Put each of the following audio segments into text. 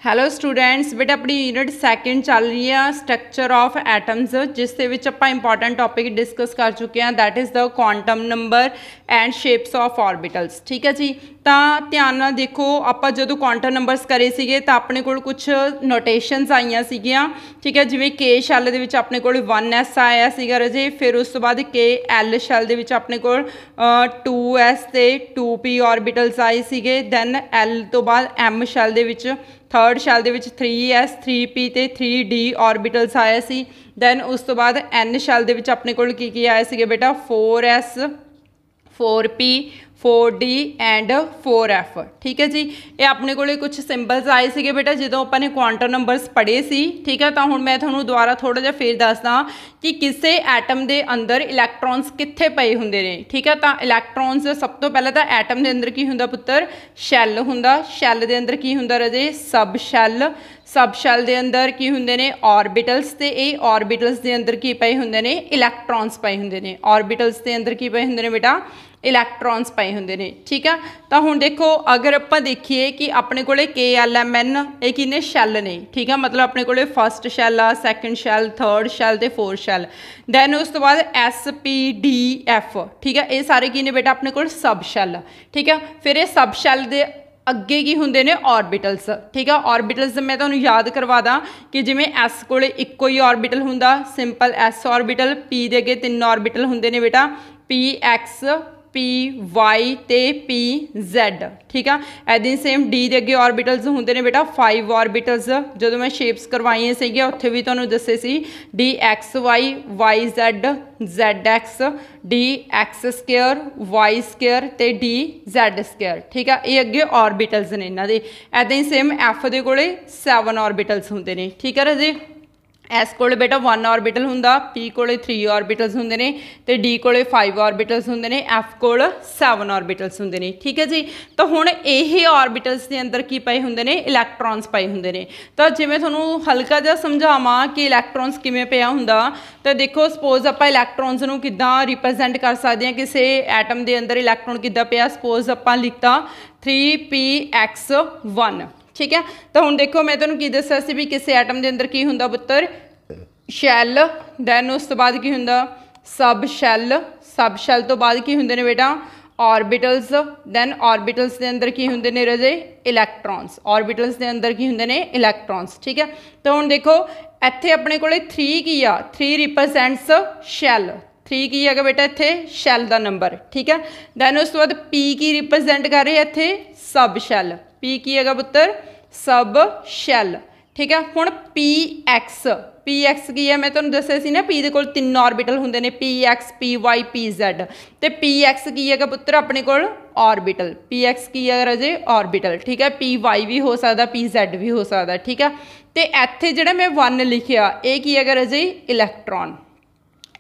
Hello students, ਬੇਟਾ ਆਪਣੀ unit second चल रही है स्ट्रक्चर ऑफ एटम्स, जिस ਦੇ ਵਿੱਚ ਆਪਾਂ इंपॉर्टेंट टॉपिक डिस्कस कर चुके हैं, that is the quantum number and shapes of orbitals. ठीक है जी, ਤਾਂ ਧਿਆਨ ਨਾਲ ਦੇਖੋ, ਆਪਾਂ ਜਦੋਂ ਕੁਆਂਟਮ ਨੰਬਰਸ ਕਰੇ ਸੀਗੇ ਤਾਂ ਆਪਣੇ ਕੋਲ ਕੁਛ ਨੋਟੇਸ਼ਨਸ ਆਈਆਂ ਸੀਗੀਆਂ। ਠੀਕ ਹੈ, ਜਿਵੇਂ ਕੇ ਸ਼ੈੱਲ ਦੇ ਵਿੱਚ ਆਪਣੇ ਕੋਲ 1s ਆਇਆ ਸੀਗਾ ਰਜੇ, ਫਿਰ ਉਸ ਤੋਂ ਬਾਅਦ ਕੇ ਐਲ ਸ਼ੈੱਲ ਦੇ ਵਿੱਚ ਆਪਣੇ ਕੋਲ 2s ਤੇ 2p ऑर्बिटल्स ਆਏ ਸੀਗੇ। ਦੈਨ ਐਲ ਤੋਂ ਬਾਅਦ ਐਮ ਸ਼ੈੱਲ ਦੇ ਵਿੱਚ थर्ड शैल ਦੇ ਵਿੱਚ 3s 3p ਤੇ 3d ऑर्बिटल्स ਆਇਆ ਸੀ। ਦੈਨ ਉਸ ਤੋਂ ਬਾਅਦ n ਸ਼ੈੱਲ ਦੇ ਵਿੱਚ ਆਪਣੇ ਕੋਲ ਕੀ ਆਇਆ ਸੀਗਾ ਬੇਟਾ 4s 4p 4d and 4f। ठीक है जी, ये अपने को कुछ सिंबल्स आए थे बेटा जो अपने क्वांटम नंबरस पढ़े सी। ठीक है, तो हुण मैं तुहानूं दुबारा थोड़ा जिहा फिर दसदा कि किसी एटम के अंदर इलैक्ट्रॉन्स कित्थे पए हुंदे ने। ठीक है, तो इलैक्ट्रॉन्स सब तो पहले तो एटम के अंदर की हुंदा पुत्तर शैल हुंदा, शैल के अंदर की हुंदा रजे सब शैल, सब शैल के अंदर की हुंदे ने ऑर्बिटल्स, ते ये ऑर्बिटल्स के अंदर की पए हुंदे ने इलैक्ट्रॉन्स पए हुंदे ने। ऑर्बिटल्स के अंदर की पए हुंदे ने बेटा इलैक्ट्रॉन्स पए हुंदे ने। ठीक है, तो हुण देखो अगर आपां देखीए कि अपने कोले KLMN ये किन्ने शैल ने। ठीक है, मतलब अपने कोले फस्ट शैल आ, सैकेंड शैल, थर्ड शैल ते फोर्थ शैल। दैन उस तो बाद SPDF। ठीक है, ये सारे की ने बेटा अपने कोल सब शैल। ठीक है, फिर ये सब शैल दे अगे की हुंदे ने ऑर्बिटल्स। ठीक है, ऑर्बिटल्स मैं तुहानूं याद करवा दा कि जिवें S कोले इक्को ही ऑर्बिटल हुंदा सिंपल S ऑर्बिटल, P दे अगे 3 ऑर्बिटल हुंदे ने बेटा PX PY ते PZ। ठीक है, ऐदी सेम D दे अगे ऑर्बिटल्स हुंदे ने बेटा 5 ऑर्बिटल्स। जो मैं शेप्स करवाई सीगी उत्थे भी तुहानूं दस्से सी DXY YZ ZX DX square Y square ते DZ स्केयर। ठीक है, ये अगे ऑर्बिटल्स ने इन्हां दे। ऐदा ही सेम F दे कोले 7 ऑर्बिटल्स हुंदे ने। ठीक है राजे, एस कोले बेटा 1 ऑर्बिटल हुंदा, P कोले 3 ऑर्बिटल्स हुंदे ने ते D कोले 5 ऑर्बिटल्स हुंदे ने, F कोल 7 ऑर्बिटल्स हुंदे ने। ठीक है जी, तो हुण ये ऑर्बिटल्स के अंदर की पए हुंदे ने इलैक्ट्रॉन्स पए हुंदे ने। तो जिवें तुहानूं हल्का जिहा समझावां कि इलैक्ट्रॉन्स किवें पिया हुंदा, तो देखो सपोज आपां इलैक्ट्रॉन्स नूं किद्दां रिप्रजेंट कर सकदे हां, किसी एटम के अंदर इलैक्ट्रॉन किद्दां पिया। सपोज आपां लिखता 3px1। ठीक है, तो हुण देखो मैं तुहानूं की दस्सिया सी भी किसी एटम के अंदर की हुंदा पुत्तर शैल। दैन उस तो बाद की हुंदा सब शैल, सब शैल तो बाद की हुंदे ने बेटा ऑर्बिटल्स। दैन ऑर्बिटल्स के अंदर की हुंदे ने रजे इलैक्ट्रॉन्स, ऑर्बिटल्स के अंदर की हुंदे ने इलैक्ट्रॉन्स। ठीक है, तो हुण देखो इत्थे अपने कोले 3 की आ, 3 रिप्रजेंट्स शैल, 3 की है बेटा इत्थे शैल का नंबर। ठीक है, दैन उस तो बाद P की रिप्रजेंट कर रहे इत्थे सब शैल, P की है पुत्तर सब शैल। ठीक है, हुण PX की है मैं तुहानूं दस्सिया सी ना, P दे कोल 3 ऑर्बिटल हुंदे ने PX PY PZ, ते PX की है पुत्तर अपने कोल ऑर्बिटल, PX की है रजे ऑर्बिटल। ठीक है, PY भी हो सकता, PZ भी हो सकता। ठीक है, तो इत्थे जिहड़ा मैं 1 लिखिया ये की है रजे इलैक्ट्रॉन,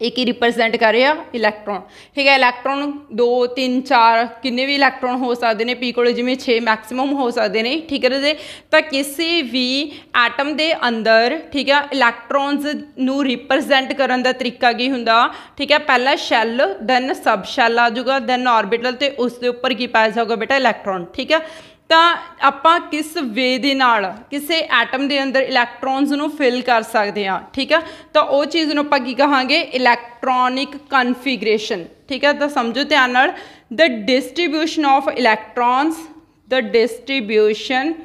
एक ही रिप्रजेंट कर रहा इलैक्ट्रॉन। ठीक है, इलैक्ट्रॉन 2 3 4 किन्ने भी इलैक्ट्रॉन हो सकते हैं, P कोले जिवें 6 मैक्सिमम हो सकते हैं। ठीक है जी, तो किसी भी एटम के अंदर ठीक है इलैक्ट्रॉन्स नूं रिप्रजेंट करने का तरीका की हुंदा। ठीक है, पहला शैल, दैन सब शैल आ जाऊगा, दैन ऑर्बिटल, तो उसके उपर की पाया जाऊगा बेटा इलैक्ट्रॉन। ठीक है, तो आपां किस वे दे नाल किसी एटम के अंदर इलैक्ट्रॉन्स नूं फिल कर सकते हैं। ठीक है, तो वो चीज़ नूं आपां की कहांगे इलैक्ट्रॉनिक कन्फिगरेशन। ठीक है, तो समझो ध्यान नाल the distribution of electrons, the distribution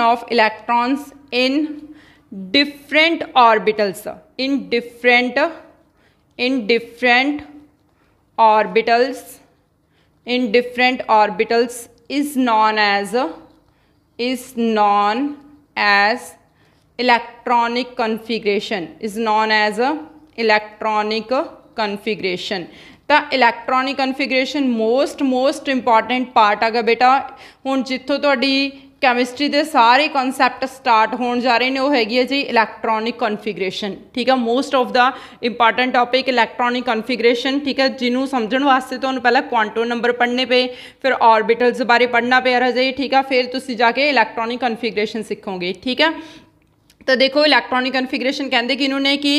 of electrons in different orbitals, in different orbitals is known as electronic configuration, तो electronic configuration most important part आ बेटा। हुण जिथों तुहाडी कैमिस्ट्री के सारे कॉन्सैप्ट स्टार्ट होने जा रहे हैं वो हैगी है जी इलैक्ट्रॉनिक कन्फिगरेशन। ठीक है, most of the important topic electronic configuration. ठीक है, जिन्होंने समझण वास्ते तुहानूं पहला क्वांटम नंबर पढ़ने पे, फिर ऑर्बिटल्स बारे पढ़ना पे रहा जी। ठीक है, फिर तुसीं जाके इलैक्ट्रॉनिक कन्फिगरेशन सीखोगे। ठीक है, तो देखो इलैक्ट्रॉनिक कन्फिगरेशन कहते कि इन्होंने कि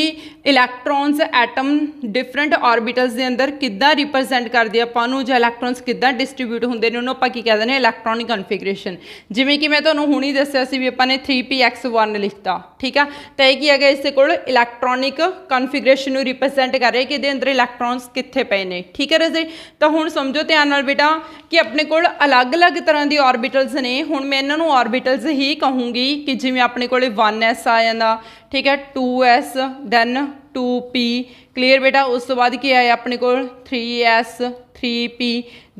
इलैक्ट्रॉन्स एटम डिफरेंट ऑर्बिटल्स के अंदर किद्दां रिप्रजेंट करते ਆਪਾਂ ਨੂੰ ਜਾਂ ਇਲੈਕਟ੍ਰॉन्स ਕਿੱਦਾਂ ਡਿਸਟ੍ਰੀਬਿਊਟ ਹੁੰਦੇ ਨੇ ਉਹਨੂੰ ਆਪਾਂ ਕੀ ਕਹਿੰਦੇ ਨੇ ਇਲੈਕਟ੍ਰॉनिक ਕਨਫਿਗਰੇਸ਼ਨ। ਜਿਵੇਂ ਕਿ ਮੈਂ ਤੁਹਾਨੂੰ ਹੁਣੀ ਦੱਸਿਆ ਸੀ ਵੀ ਆਪਾਂ ਨੇ 3px1 ਲਿਖਤਾ, ਠੀਕ ਆ, ਤਾਂ ਇਹ ਕੀ ਹੈਗਾ ਇਸੇ ਕੋਲ ਇਲੈਕਟ੍ਰॉनिक ਕਨਫਿਗਰੇਸ਼ਨ ਨੂੰ ਰਿਪਰੈਜ਼ੈਂਟ ਕਰ ਰਿਹਾ ਕਿ ਇਹਦੇ ਅੰਦਰ ਇਲੈਕਟ੍ਰॉन्स ਕਿੱਥੇ ਪਏ ਨੇ, ਠੀਕ ਹੈ ਰਾਜੇ। ਤਾਂ ਹੁਣ ਸਮਝੋ ਧਿਆਨ ਨਾਲ ਬੇਟਾ ਕਿ ਆਪਣੇ ਕੋਲ ਅਲੱਗ-ਅਲੱਗ ਤਰ੍ਹਾਂ ਦੀ ऑर्बिटल्स ਨੇ। ਹੁਣ ਮੈਂ ਇਹਨਾਂ ਨੂੰ ऑर्बिटल्स ਹੀ ਕਹੂੰਗੀ ਕਿ ਜਿਵੇਂ ਆਪਣੇ ਕੋਲੇ 1s आ जाता, ठीक है, 2s दैन 2p, क्लीयर बेटा। उस तो बाद की आया अपने को 3s 3p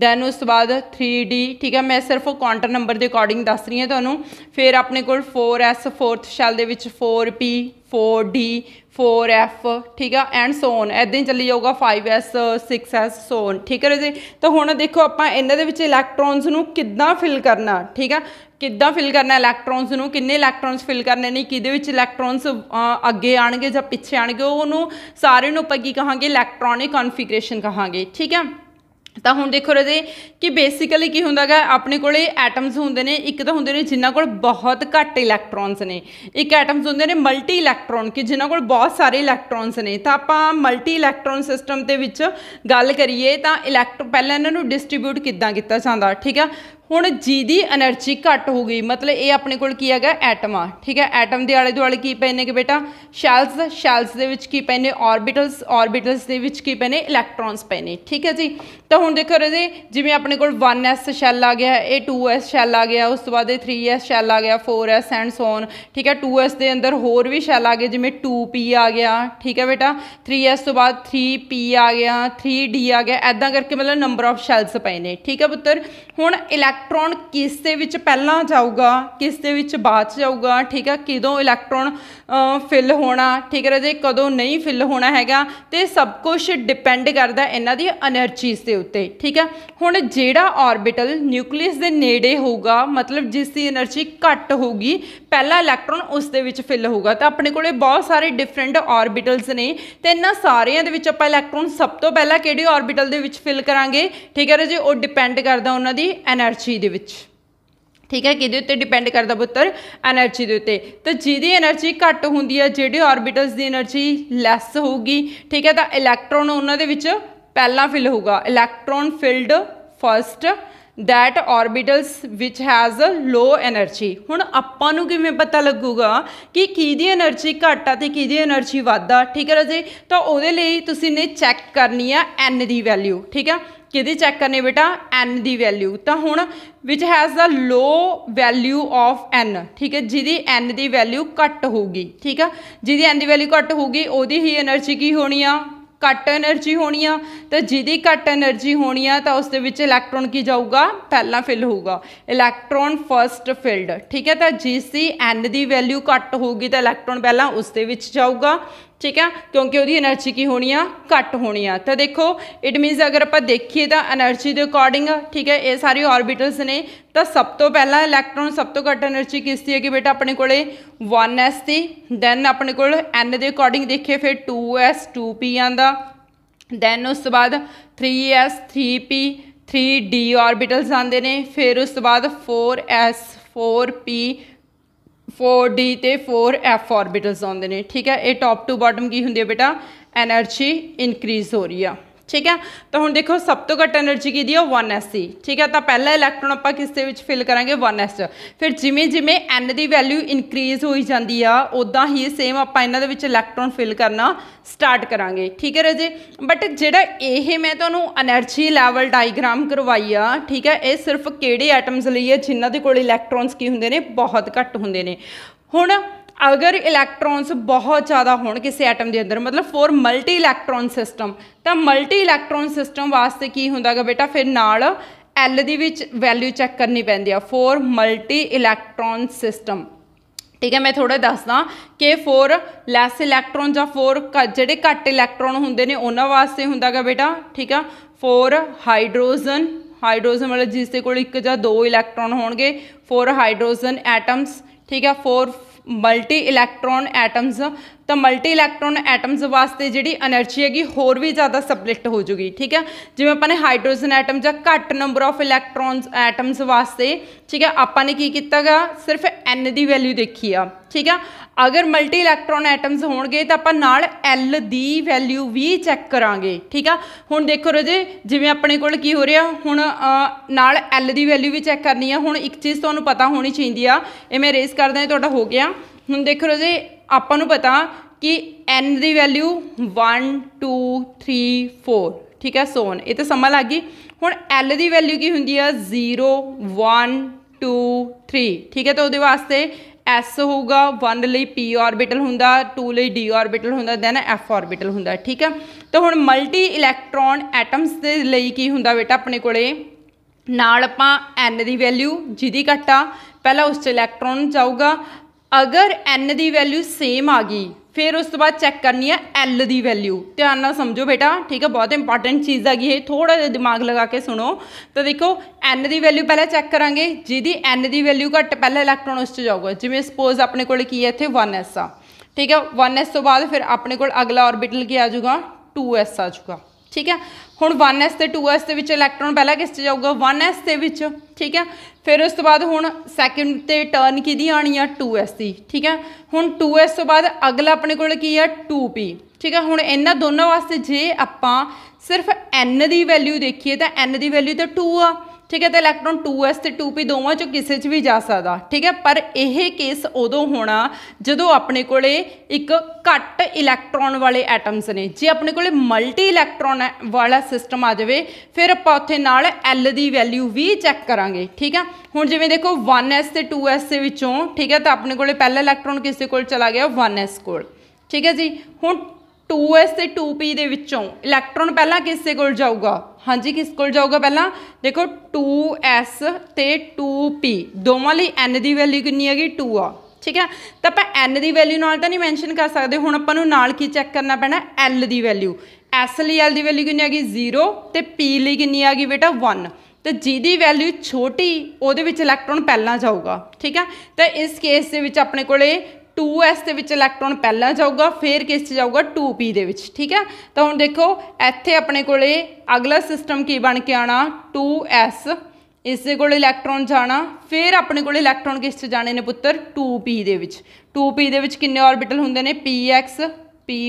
दैन उस तो बाद 3d, ठीक है। मैं सिर्फ क्वांटम नंबर के अकॉर्डिंग दस रही हूँ तुहानूं। फिर अपने को 4s फोर्थ शैल दे विच 4p 4d 4f, ठीक है, एंड सो ऑन ऐदां ही चली जाऊगा 5s 6s सो ऑन, ठीक है जी। तो हुण देखो आपां इन्हां दे विच इलैक्ट्रॉन्स नूं किद्दां फिल करना, ठीक है, किद्दां फिल करना इलैक्ट्रॉन्स नूं, किन्ने इलैक्ट्रॉन्स फिल करने ने, किहदे विच इलैक्ट्रॉन्स अगे आउणगे जां पिछे आउणगे, उहनूं सारे नूं आपां की कहांगे इलैक्ट्रॉनिक कन्फिगरेशन कहांगे, ठीक है। तो हुण देखो राजे कि बेसिकली की हुंदा गा अपने कोले एटम्स हुंदे ने, एक तो हुंदे ने जिन्हां कोल बहुत घट इलैक्ट्रॉन्स ने, एक एटम्स हुंदे ने मल्टी इलैक्ट्रॉन कि जिन्हां कोल बहुत सारे इलैक्ट्रॉन्स ने। तो आपां मल्टी इलैक्ट्रॉन सिस्टम दे विच गल करिए तां पहलां इन्हां नूं डिस्ट्रीब्यूट किद्दां कीता जांदा, ठीक है। हुण जिहदी एनर्जी घट हो गई मतलब ये अपने कोल की हैगा एटम आ, ठीक है। एटम के आले दुआले की पे ने कि बेटा शैल्स, शैल्स दे विच की पे ने ऑर्बिटल्स, ऑर्बिटल्स दे विच की पे ने इलैक्ट्रॉन्स पे ने, ठीक है जी। तो हुण देखो राजे जिवें अपने कोल 1s शैल आ गया, ये 2s शैल आ गया, उस तो बाद 3s शैल आ गया, 4s एंड सो ऑन, ठीक है। 2s के अंदर होर भी शैल आ गए जिवें 2p आ गया, ठीक है बेटा। 3s तो बाद 3p आ गया, 3d आ गया, ऐदां करके मतलब नंबर ऑफ शैल्स पे ने, ठीक है पुत्तर। हुण इलैक्ट्रॉन किस दे विच पहला जाऊगा, किस दे विच बाद च जाऊगा, ठीक है, कदों इलैक्ट्रॉन फिल होना, ठीक है राजे, कदों नहीं फिल होना हैगा, ते सब कुछ डिपेंड करदा इन्हां दी एनर्जीज दे उत्ते, ठीक है। हुण जिहड़ा ऑर्बिटल न्यूक्लियस दे नेड़े होगा मतलब जिसकी एनर्जी घट होगी पहला इलैक्ट्रॉन उस दे विच फिल होगा। तो अपने कोले बहुत सारे डिफरेंट ऑर्बिटल्स ने, ते इन्हां सारियां दे विच आपां इलैक्ट्रॉन सब तो पहला किहड़ी ऑर्बिटल दे विच फिल करांगे, ठीक है राजे, वो डिपेंड करदा उन्हां दी एनर्जी दे विच, ठीक है, किहदे उत्ते डिपेंड करदा पुत्तर एनर्जी दे उत्ते। तो जिहदी एनर्जी घट हुंदी है, जिहड़े ऑर्बिटल्स दी एनर्जी लैस होगी, ठीक है, तो इलैक्ट्रॉन उन्हां दे विच पहला फिल होगा, electron field first that orbitals which has low energy. हुण आपां नूं किवें पता लगूगा कि किहदी एनर्जी घट आ ते किहदी एनर्जी वध आ, ठीक है राजे। तो उहदे लई तुसीं ने चैक करनी है एन दी वैल्यू, ठीक है, किहदी चैक करनी बेटा एन दी वैल्यू। तो हुण which has the low value of n, ठीक है, जिहदी एन दी वैल्यू घट होगी, ठीक है, जिहदी एन दी वैल्यू घट होगी उहदी ही एनर्जी की होनी आ, घट एनर्जी होनी आ। तो जिहदी घट एनर्जी होनी आ तो उस दे विच इलैक्ट्रॉन की जाऊगा पहला फिल होगा, इलैक्ट्रॉन फर्स्ट फिल्ड, ठीक है। तो जिसकी एन की वैल्यू घट होगी तो इलैक्ट्रॉन पहला उस दे विच जाऊगा, ठीक है, क्योंकि वो एनर्जी की होनी आ घट होनी आ। तो देखो इट मीनस अगर आप देखिए तो एनर्जी के अकॉर्डिंग, ठीक है, ये सारी ऑर्बिटल्स ने। तो सब तो पहला इलैक्ट्रॉन सब तो घट एनर्जी किसकी है कि बेटा अपने को 1s थी, दैन अपने को एन के अकॉर्डिंग देखिए फिर 2s 2p आंदा, दैन उस तो बाद 3s 3p 3d ऑर्बिटल्स आते हैं, फिर उस तो बाद 4s 4p 4d ते 4f ऑर्बिटल्स आते हैं, ठीक है। ये टॉप टू बॉटम की होंगी है बेटा एनर्जी इंक्रीज हो रही है, ठीक है। तो हुण देखो सब तो घट एनर्जी की 1s सी, ठीक है। तो पहला इलैक्ट्रॉन आपां किस दे विच फिल करांगे 1s, फिर जिमें जिमें एन की वैल्यू इनक्रीज होई जाती आ उदां ही सेम आपां इन्हां दे विच इलैक्ट्रॉन फिल करना स्टार्ट करांगे, ठीक है राजे। बट जिहड़ा ये मैं तुहानूं एनर्जी लैवल डायग्राम करवाई आ, ठीक है, ये सिर्फ किहड़े एटम्स लई है जिन्हां दे कोल इलैक्ट्रॉन्स की हुंदे ने बहुत घट हुंदे ने। हुण अगर इलैक्ट्रॉन्स बहुत ज़्यादा हो किसी एटम के अंदर मतलब फॉर मल्टी इलैक्ट्रॉन सिस्टम, तो मल्टी इलैक्ट्रॉन सिस्टम वास्ते की हुंदा गा बेटा फिर नाल एल दी विच वैल्यू चैक करनी पैंदी आ फॉर मल्टी इलैक्ट्रॉन सिस्टम, ठीक है। मैं थोड़ा दसदा कि फॉर लैस इलैक्ट्रॉन या फॉर जिहड़े घट इलैक्ट्रॉन हुंदे ने उन्हां वास्ते हुंदा गा बेटा, ठीक है, फॉर हाइड्रोजन, हाइड्रोजन मतलब जिस दे कोल एक या दो इलैक्ट्रॉन होणगे, फॉर हाइड्रोजन एटम्स, ठीक है, फॉर मल्टी इलैक्ट्रॉन एटम्स। तो मल्टी इलैक्ट्रॉन एटम्स वास्ते जिहड़ी एनर्जी हैगी होर भी ज़्यादा सप्लिट हो जूगी। ठीक है, जिवें आपां ने हाइड्रोजन एटम जां घट नंबर ऑफ इलैक्ट्रॉन्स एटम्स वास्ते ठीक है आपां ने की कीता गा सिर्फ एन की वैल्यू देखी आ। ठीक है, अगर मल्टी इलैक्ट्रॉन एटम्स होणगे तो आपां नाल एल की वैल्यू भी चैक करांगे। ठीक है, हुण देखो रजे जिवें अपने कोल की हो रहा हुण नाल एल की वैल्यू भी चैक करनी है। हुण एक चीज़ तुहानूं पता होनी चाहिए आ, ये मैं रेस कर दें तुहाडा हो गया। हुण देखो रजे आपां नूं पता कि एन की वैल्यू 1 2 3 4 ठीक है सोन ये तो समझ लग गई। हुण एल की वैल्यू की हुंदी है 0 1 2 3 ठीक है, तो उहदे वास्ते एस होगा 1 लई पी ऑर्बिटल हुंदा 2 लई डी ऑर्बिटल हुंदा दैन एफ ऑर्बिटल हुंदा। ठीक है, तो हुण मल्टी इलैक्ट्रॉन एटम्स दे लई की हुंदा बेटा अपने कोले नाल आपां एन की वैल्यू जिहदी घट आ पहला उस च इलैक्ट्रॉन जाऊगा। अगर एन की वैल्यू सेम आ गई फिर उस तो बाद चैक करनी है एल की वैल्यू। ध्यान नाल समझो बेटा, ठीक है, बहुत इंपॉर्टेंट चीज़ हैगी ये, थोड़ा जिहा दिमाग लगा के सुनो। तो देखो एन की वैल्यू पहले चैक करांगे, जिहदी एन की वैल्यू घट पहला इलैक्ट्रॉन उस जाऊगा। जिवें सपोज अपने कोल की है इत्थे 1s आ। ठीक है, 1s तो बाद फिर अपने कोल अगला ऑर्बिटल की आ जाऊगा 2s आ जाऊगा। ठीक है, हुण 1s ते 2s दे विच इलैक्ट्रॉन पहला किस च जाऊगा 1s दे विच। ठीक है, फिर उस तो बाद हुण सैकेंड ते टर्न किहदी आनी आ 2s की। ठीक है, हुण 2s तो बाद अगला अपने कोल की है 2p। ठीक है, हुण इन्हां दोनों वास्ते जे आपां सिर्फ n की वैल्यू देखिए तो n की वैल्यू तो 2 आ। ठीक है, तो इलैक्ट्रॉन 2s ते 2p दोवां चों किसी च भी जा सकदा। ठीक है, पर यह केस उदों होना जदों अपने कोले एक घट इलैक्ट्रॉन वाले एटम्स ने। जे अपने कोले मल्टी इलैक्ट्रॉन वाला सिस्टम आ जाए फिर आपां उत्थे नाल एल की वैल्यू भी चैक करांगे। ठीक है, हुण जिवें देखो 1s ते 2s दे विचों ठीक है तो अपने कोले पहला इलैक्ट्रॉन किसी कोल चला गया 1s कोल। ठीक है जी, हुण 2s ते 2p दे विचों इलैक्ट्रॉन पहला किसके कोल जाऊगा, हाँ जी किस कोल जाऊगा पहला देखो 2s ते 2p दोवां लई n की वैल्यू कितनी हैगी 2 आ। ठीक है, तो आप n की वैल्यू नाल तां नहीं मैंशन कर सकते, हुण आपां नूं नाल की चैक करना पैना l की वैल्यू। s लई l की वैल्यू कितनी हैगी 0 ते p लई कितनी हैगी बेटा 1, तो जिहदी वैल्यू छोटी उहदे विच इलैक्ट्रॉन पहला जाऊगा। ठीक है, तो इस केस दे विच अपने कोले 2s दे विच इलैक्ट्रॉन पहला जाऊगा फिर किस च जाऊगा 2p दे विच। ठीक है, तो हुण देखो इत्थे अपने कोले अगला सिस्टम की बन के आना 2s इस दे कोल इलैक्ट्रॉन जाना फिर अपने कोल इलैक्ट्रॉन किस च जाने ने पुत्तर 2p दे विच। 2p दे विच किन्ने ऑर्बिटल हुंदे ने px py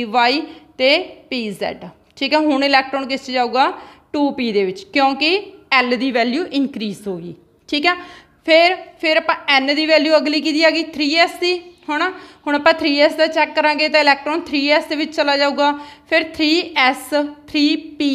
ते pz। ठीक है, हुण इलैक्ट्रॉन किस च जाऊगा 2p दे विच क्योंकि l की वैल्यू इंक्रीज होगी। ठीक है, फिर आपां n की वैल्यू अगली की आ गई 3s की है ना। हुण आपां 3s का चैक करांगे तो इलैक्ट्रॉन 3s दे विच चला जाऊगा फिर 3s 3p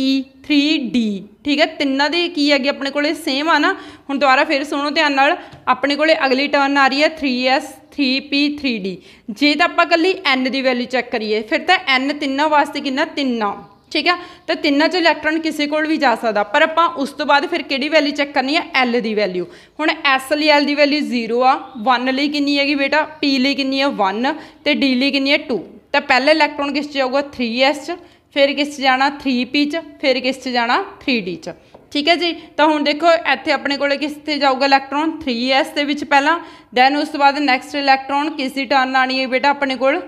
3d। ठीक है, तिन्नां दी की हैगी अपने कोले सेम आ ना। हुण दोबारा फिर सुनो ध्यान नाल अपने कोले अगली टर्न आ रही है 3s 3p 3d। जे तो आपां कल्ली n की वैल्यू चैक करिए फिर तो n तिन्नां वास्ते किन्ना 3 आ। ठीक है, तो तिन्नां चों इलैक्ट्रॉन किसी कोल भी जा सकता, पर आपां उस तो बाद फिर किहड़ी वैल्यू चैक करनी है एल की वैल्यू। हुण एस लई एल की वैल्यू 0 आ, 1 लई कितनी हैगी बेटा पी लई कितनी है 1 ते डी लई कितनी है 2। तो पहले इलैक्ट्रॉन किस च जाऊगा 3s च फिर किस च जाना 3p च फिर किस च जाना 3d च। ठीक है जी, तो हुण देखो इत्थे अपने कोले किस ते जाऊगा इलैक्ट्रॉन 3s दे विच पहला दैन उस तो बाद नैक्सट इलैक्ट्रॉन किसी टर्न आनी है बेटा अपने कोल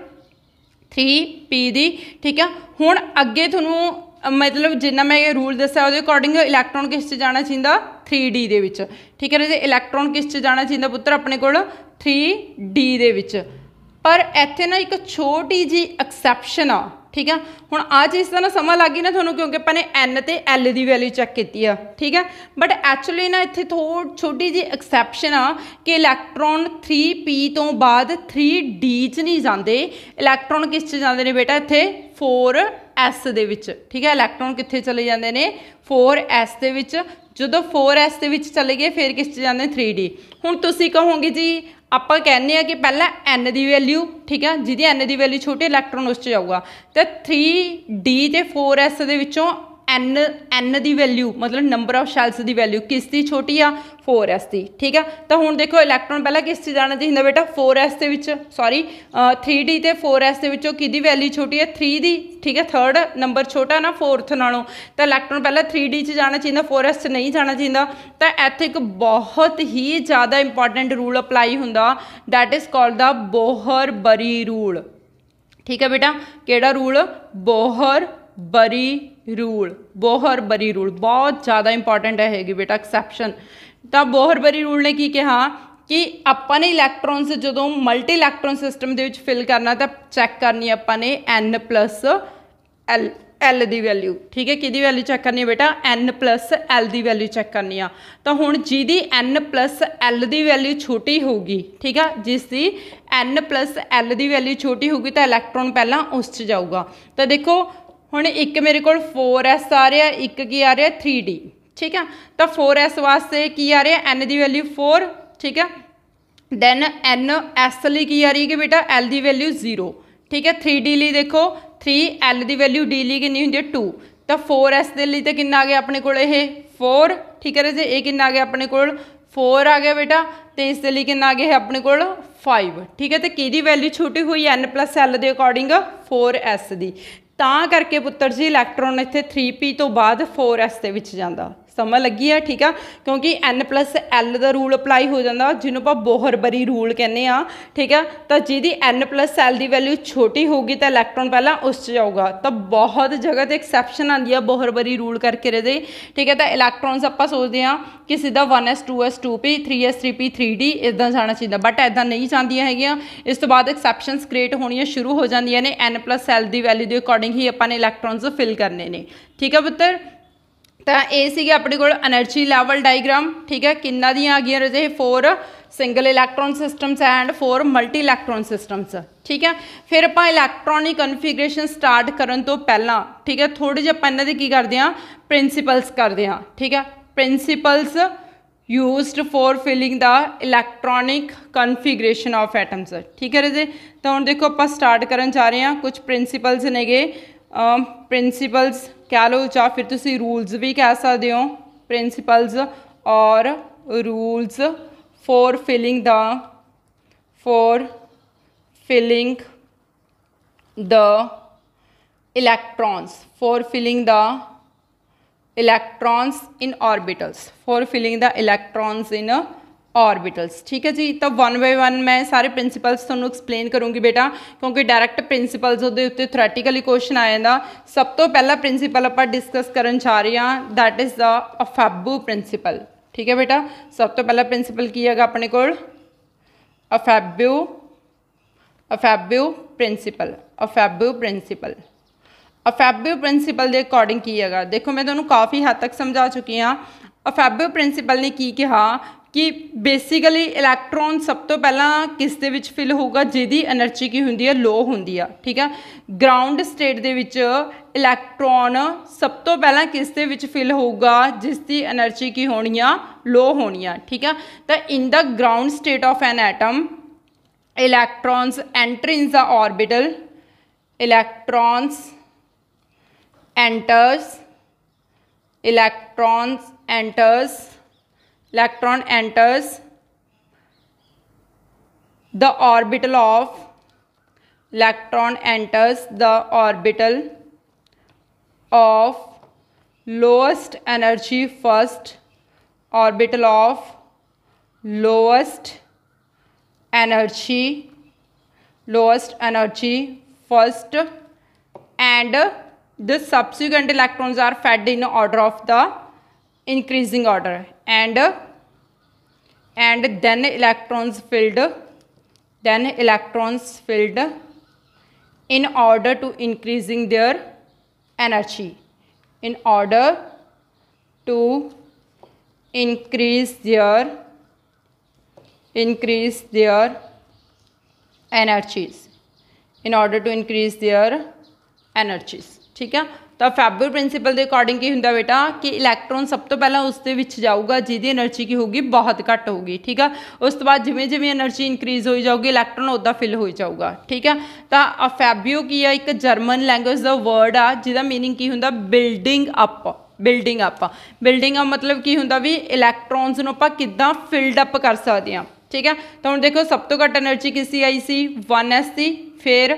3p दी। ठीक है, हुण अगे तुहानूं मतलब जिन्ना मैं रूल दस्सिया उहदे अकॉर्डिंग इलैक्ट्रॉन किस च जाना चाहिदा 3d दे विच। ठीक है, इलैक्ट्रॉन किस च जाना चाहिदा पुत्तर अपने कोल 3d दे विच। पर इत्थे ना एक छोटी जी एक्सैप्शन आ। ठीक है, हुण आ चीज़ का ना समझ लग गई ना तुहानूं क्योंकि अपने n ते l की वैल्यू चैक की है। ठीक है, बट एक्चुअली ना इत्थे छोटी जी एक्सैप्शन आ कि इलैक्ट्रॉन 3p तो बाद 3d च नहीं जाते, इलैक्ट्रॉन किस च जाते हैं बेटा इत्थे 4s दे विच। ठीक है, इलैक्ट्रॉन कित्थे चले जाते हैं 4s दे विच। जदों 4s दे विच चले गए फिर किस च जाते 3d। हुण तुसीं कहोगे जी आपां कहने कि पहला n की वैल्यू ठीक है जिहदी n की वैल्यू छोटे इलैक्ट्रॉन उस जाऊगा तो 3d ते 4s दे विचों n की वैल्यू मतलब नंबर ऑफ शैल्स की वैल्यू किसकी छोटी आ 4s की। ठीक है, तो हुण देखो इलैक्ट्रॉन पहला किस च जाना चाहिए बेटा 4s they which sorry 3d ते 4s दे विचों किहदी वैल्यू छोटी है 3 दी। ठीक है, थर्ड नंबर छोटा ना 4th नालों, तो इलैक्ट्रॉन पहला 3d च जाना चाहिए 4s च नहीं जाना चाहिए। तो इत्थे एक बहुत ही ज़्यादा इंपॉर्टेंट रूल अपलाई हुंदा that is called the Bohr Bury rule. ठीक है बेटा, केड़ा rule, Bohr Bury rule. Bohr Bury rule बहुत ज़्यादा इंपॉर्टेंट है बेटा एक्सैप्शन। तो बोहर बरी रूल ने की कहा कि ਆਪਾਂ ਨੇ ਇਲੈਕਟ੍ਰੋਨਸ ਜਦੋਂ ਮਲਟੀ ਇਲੈਕਟ੍ਰੋਨ ਸਿਸਟਮ ਦੇ ਵਿੱਚ ਫਿਲ ਕਰਨਾ ਤਾਂ ਚੈੱਕ ਕਰਨੀ ਆਪਾਂ ਨੇ n ਪਲੱਸ ਐਲ ਦੀ ਵੈਲਿਊ। ਠੀਕ ਹੈ, ਕਿਹਦੀ ਵੈਲਿਊ ਚੈੱਕ ਕਰਨੀ ਹੈ ਬੇਟਾ, n ਪਲੱਸ ਐਲ ਦੀ ਵੈਲਿਊ ਚੈੱਕ ਕਰਨੀ ਆ। ਤਾਂ ਹੁਣ ਜਿਹਦੀ n ਪਲੱਸ ਐਲ ਦੀ ਵੈਲਿਊ ਛੋਟੀ ਹੋਊਗੀ, ਠੀਕ ਆ, ਜਿਸ ਦੀ n ਪਲੱਸ ਐਲ ਦੀ ਵੈਲਿਊ ਛੋਟੀ ਹੋਊਗੀ ਤਾਂ ਇਲੈਕਟ੍ਰੋਨ ਪਹਿਲਾਂ ਉਸ 'ਚ ਜਾਊਗਾ। ਤਾਂ ਦੇਖੋ ਹੁਣ ਇੱਕ ਮੇਰੇ ਕੋਲ 4s ਆ ਰਿਹਾ, ਇੱਕ ਕੀ ਆ ਰਿਹਾ 3d। ठीक है, तो 4s वास्ते की आ रहा है n की वैल्यू 4। ठीक है, दैन n s लिए की आ रही है बेटा l की वैल्यू 0। ठीक है, 3d लिए देखो 3 l की वैल्यू d लिए कितनी होंगी 2। तो 4s के लिए तो कि आ गया अपने को 4। ठीक है जी, ये कि आ गया अपने को 4 आ गया बेटा, तो इस लिए कि आ गया अपने को 5। ठीक है, तो कि वैल्यू छोटी हुई n प्लस l के अकॉर्डिंग 4s की, ਤਾਂ ਕਰਕੇ ਪੁੱਤਰ ਜੀ ਇਲੈਕਟ੍ਰੋਨ ਇੱਥੇ 3p ਤੋਂ ਬਾਅਦ 4s ਦੇ ਵਿੱਚ ਜਾਂਦਾ। ਸਮਝ ਲੱਗੀ ਹੈ, ਠੀਕ ਆ, ਕਿਉਂਕਿ n ਪਲੱਸ l ਦਾ ਰੂਲ ਅਪਲਾਈ ਹੋ ਜਾਂਦਾ ਜਿਹਨੂੰ ਆਪਾਂ ਬੋਹਰ ਬਰੀ ਰੂਲ ਕਹਿੰਦੇ ਆ। ਠੀਕ ਆ, ਤਾਂ ਜਿਹਦੀ n ਪਲੱਸ l ਦੀ ਵੈਲਿਊ ਛੋਟੀ ਹੋਊਗੀ ਤਾਂ ਇਲੈਕਟ੍ਰੋਨ ਪਹਿਲਾਂ ਉਸ 'ਚ ਜਾਊਗਾ। ਤਾਂ ਬਹੁਤ ਜਗ੍ਹਾ 'ਤੇ ਐਕਸੈਪਸ਼ਨ ਆਉਂਦੀ ਆ ਬੋਹਰ ਬਰੀ ਰੂਲ ਕਰਕੇ ਇਹਦੇ। ਠੀਕ ਹੈ, ਤਾਂ ਇਲੈਕਟ੍ਰੋਨਸ ਆਪਾਂ ਸੋਚਦੇ ਹਾਂ ਕਿ ਸਿੱਧਾ 1s 2s 2p 3s 3p 3d ਇੱਦਾਂ ਜਾਣਾ ਚਾਹੀਦਾ, ਬਟ ਇੱਦਾਂ ਨਹੀਂ ਜਾਂਦੀਆਂ ਹੈਗੀਆਂ। ਇਸ ਤੋਂ ਬਾਅਦ ਐਕਸੈਪਸ਼ਨਸ ਕ੍ਰੀਏਟ ਹੋਣੀਆਂ ਸ਼ੁਰੂ ਹੋ ਜਾਂਦੀਆਂ ਨੇ। n ਪਲੱਸ l ਦੀ ਵੈਲਿਊ ਦੇ ਅਕੋਰਡਿੰਗ ਹੀ ਆਪਾਂ ਨੇ ਇਲੈਕਟ੍ਰੋਨਸ ਫਿਲ ਕਰਨੇ ਨੇ। ਠੀਕ ਹੈ ਪੁੱਤਰ, तो ये सी अपने को एनर्जी लैवल डायग्राम। ठीक है, किन्ना दी आ गई रजे 4 single electron systems and 4 multi electron systems. ठीक है, फिर आप इलैक्ट्रॉनिक कन्फिगरेशन स्टार्ट करने तो पहला, ठीक है, थोड़ी जी आप इन्हां दे की करते हैं प्रिंसीपल्स करते हैं। ठीक है, principles used for filling the electronic configuration of atoms. ठीक है रजे, तो हुण देखो आप स्टार्ट करन जा रहे हैं। कुछ प्रिंसीपल्स नेगे, प्रिंसीपल्स कह लो या फिर तुसी रूल्स भी कह सकते हो। प्रिंसीपल्स और rules for filling the electrons, for filling the electrons in orbitals, for filling the electrons in orbitals. ठीक है जी, तो 1 बाय 1 मैं सारे प्रिंसीपल्स तुहानूं एक्सप्लेन करूँगी बेटा, क्योंकि डायरैक्ट प्रिंसीपल्स उहदे उत्ते थ्योरैटिकली क्वेश्चन आ जाता। सब तो पहला प्रिंसीपल आपां डिस्कस करन जा रहे हैं, दैट इज़ द अफैबू प्रिंसीपल। ठीक है बेटा, सब तो पहला प्रिंसीपल की है अपने कोल अफैबू प्रिंसीपल। अफैबू प्रिंसीपल के अकॉर्डिंग की है, देखो मैं तुहानूं काफ़ी हद तक समझा चुकी हाँ। अफैबू प्रिंसीपल ने की कहा कि बेसिकली इलैक्ट्रॉन सब तो पहला किस दे विच फिल होगा जिहदी एनर्जी की हुंदी है लो हुंदी है। ठीक है, ग्राउंड स्टेट दे विच इलैक्ट्रॉन सब तो पहला किस दे विच फिल होगा जिसकी एनर्जी की होनी है लो होनी है। ठीक है, तो in the ground state of an atom electrons enter in the orbital, electron enters the orbital of lowest energy first, orbital of lowest energy first, and the subsequent electrons are fed in order of the increasing order, and then electrons filled in order to increasing their energy, in order to increase their energies। ठीक है, तो fibre principal के according की होंगे बेटा कि electron सब तो पहला उस जाऊगा जिहदी एनर्जी की होगी बहुत घट होगी। ठीक है, उस तो बाद जिमें जिमें एनर्जी इंक्रीज हो जाऊगी इलैक्ट्रॉन उदा फिल हो जाऊगा। ठीक है, तो अफैबियो की है, एक जर्मन लैंग्वेज का वर्ड आ जिसका मीनिंग की होंगे बिल्डिंग अप मतलब की होंगे भी इलैक्ट्रॉन्स नूं आपां किद्दां फिल्ड अप कर सकते हैं। ठीक है, तो हुण देखो सब तो घट एनर्जी किसकी आई सी 1s की, फिर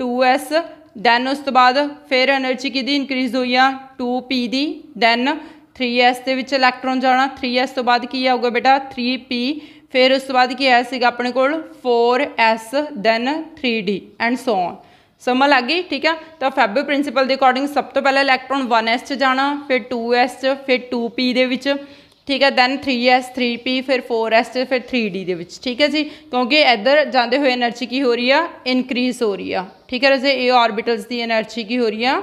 2s, दैन उस तो बाद फिर एनर्जी कि इंक्रीज हुई है 2p दी, दैन 3s के विच इलैक्ट्रॉन जाना, 3s तो बाद की आऊगा बेटा 3p, फिर उस तो बाद की आया सीगा अपने कोल 4s, then 3d and so on. समझ लग गई, ठीक है। तो फैबो प्रिंसीपल के अकॉर्डिंग सब तो पहले इलैक्ट्रॉन 1s च जाना, फिर 2s च, फिर 2p दे विच, ठीक है, दैन 3s 3p, फिर 4s च, फिर 3d दे विच, ठीक है जी, क्योंकि इधर जाते हुए एनर्जी की हो रही है, इनक्रीज हो रही है, ठीक है। वैसे ए ऑर्बिटल्स की एनर्जी की हो रही है,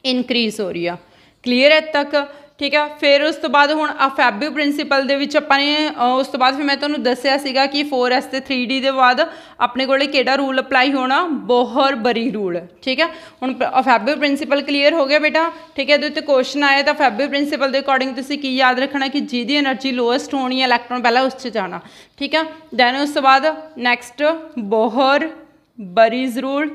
इनक्रीज हो रही है। क्लीयर है तक, ठीक है। फिर उस तो बाद हुण फैबो प्रिंसीपल दे विच आपां ने उस तो बाद फिर मैं तुहानूं दस्सिया सीगा कि 4s ते 3d दे बाद अपने कोले किहड़ा रूल अप्लाई होना, बोहर बरी रूल, ठीक है। हुण फैबो प्रिंसीपल क्लीयर हो गया बेटा, ठीक है। इहदे उत्ते क्वेश्चन आए तो फैबो प्रिंसीपल के अकॉर्डिंग तुसीं की याद रखना कि जिहदी एनर्जी लोएस्ट होनी है इलैक्ट्रॉन पहला उस च जाना, ठीक है। दैन उस तो बाद next Bohr Bury's rule,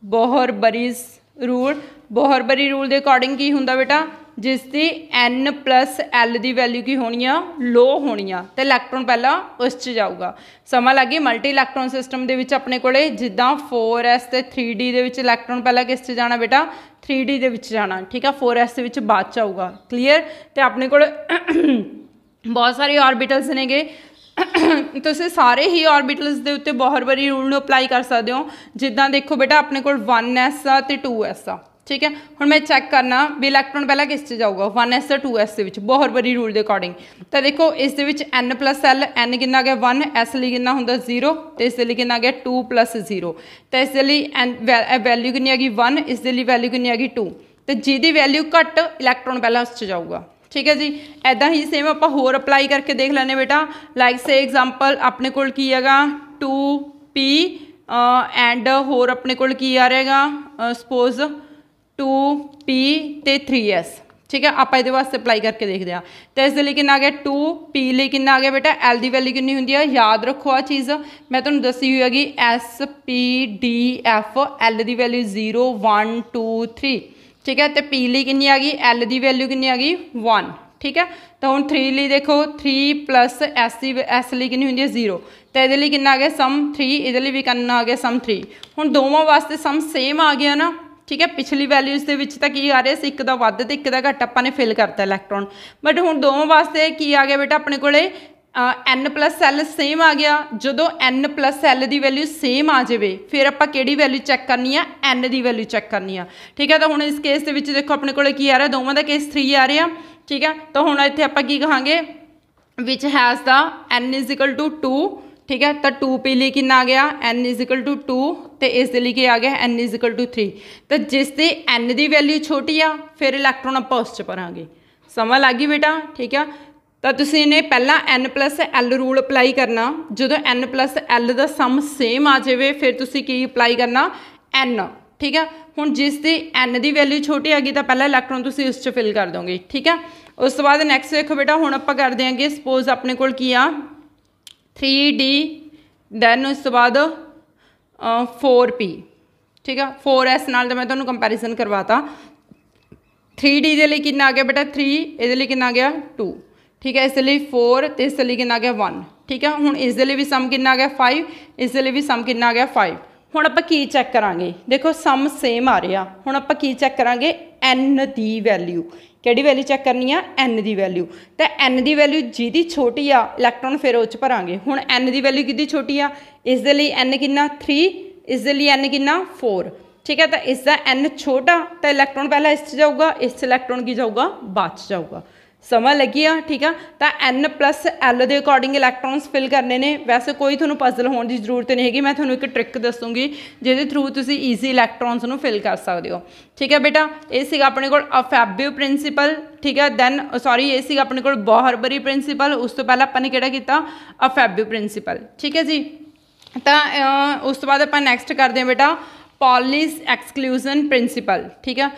Bohr Bury's rule, Bohr Bury rule के अकॉर्डिंग की हुंदा बेटा, जिसकी n+l की वैल्यू की होनी आ, लो होनी आ, तो इलैक्ट्रॉन पहला उस च जाऊगा। समझ लग गई। मल्टी इलैक्ट्रॉन सिस्टम के अपने को जिदा 4s ते 3d के इलैक्ट्रॉन पहला किस च जाना बेटा, 3d के जाना, ठीक है, 4s के बाद च आऊगा। क्लीयर। तो अपने को बहुत सारे ऑर्बिटल्स ने गे तुसीं सारे ही ऑर्बिटल्स के उत्ते बोहर बरी रूल अप्लाई कर सकते हो। जिदा देखो बेटा अपने को 1s आ ते 2s आ, ठीक है। हुण मैं चैक करना भी इलैक्ट्रॉन पहला किस च जाऊगा, 1s ते 2s के बोहर बरी रूल के अकॉर्डिंग। तो देखो इस n+l, n कितना गया 1, s लिए कितना होंदा 0, तो इस लिए कितना गया 2 + 0, तो इस वैल्यू कितनी हैगी 1, इस वैल्यू कितनी हैगी 2, तो जिहदी वैल्यू घट इलैक्ट्रॉन पहला उस च जाऊगा, ठीक है जी। ऐदा ही सेम आप होर अप्लाई करके देख लेने बेटा। लाइक से एग्जाम्पल अपने कोल की हैगा 2p एंड होर अपने कोल की आ रहेगा सपोज 2p ते 3s, ठीक है। आप ये वास्ते अप्लाई करके देखते हैं। तो इस लिए कितना आ गया 2p लिए कितना आ गया बेटा, l की वैल्यू कितनी होंगी है, याद रखो आ चीज़ मैं तुहानूं दसी हुई हैगी s p d f, l की वैल्यू 0 1 2 3, ठीक है। तो p लिए कितनी आ गई, l की वैल्यू कितनी आ गई 1, ठीक है। तो हुण 3 लिए देखो 3 + s लिए कितनी होंगी है 0, तो ये लिए कितना आ गया सम 3, ये भी कितना आ गया सम 3। हुण दोवां वास्ते सम सेम आ गया ना, ठीक है। पिछली वैल्यूज़ के विच तां की आ रहा है, एक दा वध ते एक दा घट आपां ने फिल करता इलैक्ट्रॉन, बट हुण दोवां वास्ते की आ गया बेटा अपने कोले n+l सेम आ गया। जदों n+l की वैल्यू सेम आ जाए फिर आपां किहड़ी वैल्यू चैक करनी है, n की वैल्यू चैक करनी है, ठीक है। तो हुण इस केस के देखो अपने कोले की आ रहा है, दोवां दा केस 3 आ रहा, ठीक है। तो हुण इत्थे आपां की कहांगे विच हैज़ द n = 2, ठीक है। तो 2p लिए कितना आ गया n = 2, तो इस लिए आ गया n = 3। तो जिसकी n की वैल्यू छोटी आ फिर इलैक्ट्रॉन आप उस च भरांगे। समझ लग गई बेटा, ठीक है। तो तुसीं ने पहला n+l रूल अप्लाई करना, जो n+l का सम सेम आ जाए फिर तुसीं की अप्लाई करना n, ठीक है। हुण जिसकी n की वैल्यू छोटी आ गई तो पहला इलैक्ट्रॉन तुसीं उस च फिल कर दोगे, ठीक है। उस तो बाद नैक्सट देखो बेटा हुण आपां कर देंगे सपोज अपने कोल की आ 3d, दैन उस तो बाद 4p, ठीक है। 4s नाल तो मैं तुहानूं कंपैरिजन करवाता। 3d के लिए कितना आ गया बेटा 3, ये लिए कितना आ गया 2, ठीक है। इस लिए 4, तो इस लिए कितना आ गया 1, ठीक है। हुण इस लिए भी सम कितना आ गया 5, इस लिए भी सम कितना आ गया 5। हुण आपां की चैक करांगे, देखो सम सेम आ रहा, हुण आपां की चैक करांगे n की वैल्यू, किहड़ी वैल्यू चैक करनी है n की वैल्यू। तो n की वैल्यू जिहदी छोटी आ इलैक्ट्रॉन फिर उस भरांगे। हुण n की वैल्यू किहदी छोटी आ, इस लिए n कितना 3, इस लिए n कितना 4, ठीक है। तो इसका n छोटा तो इलैक्ट्रॉन पहला इस जाऊगा, इस इलैक्ट्रॉन की जाऊगा बाद जाऊगा। समझ लगी आ, ठीक है। तो n+l के अकॉर्डिंग इलैक्ट्रॉन्स फिल करने ने। वैसे कोई थोड़ा पजल होने की जरूरत नहीं हैगी, मैं थोड़ा एक ट्रिक दसूँगी जिहदे थ्रू तुसी ईजी इलैक्ट्रॉन्स नूं फिल कर सकते हो, ठीक है बेटा। ये सीगा अपने कोल फैबो प्रिंसीपल, ठीक है। दैन सॉरी ये सीगा अपने कोल बोहर बरी प्रिंसीपल, उस तो पहले आपां ने किहड़ा कीता फैबो प्रिंसीपल, ठीक है जी। तो उस तो बाद आपां नैक्सट करते हैं बेटा पॉलिश एक्सक्लूजन प्रिंसीपल, ठीक है।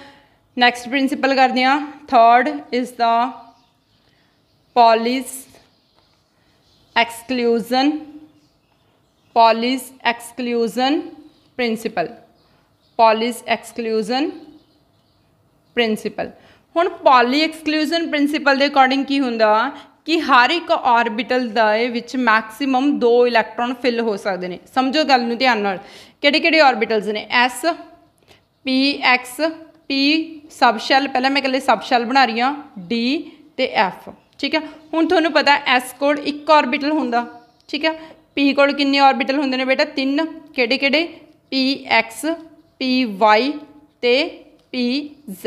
नैक्सट प्रिंसीपल करते हैं, third is the polish exclusion principal, polish exclusion principal. हुण पॉली एक्सक्लूजन प्रिंसीपल के अकॉर्डिंग की हुंदा कि हर एक ऑर्बिटल दे विच मैक्सीमम 2 इलैक्ट्रॉन फिल हो सकते हैं। समझो गल नूं ध्यान नाल, किहड़े-किहड़े ऑर्बिटल्स ने s p x p सब शैल, पहले मैं कल्ले सब शैल बना रही हूँ d ते f, ठीक है। हुण तुहानूं पता s कोल एक ऑर्बिटल हुंदा, ठीक है। p कोल किन्ने ऑर्बिटल हुंदे ने बेटा 3, किहड़े-किहड़े p x PY ते PZ।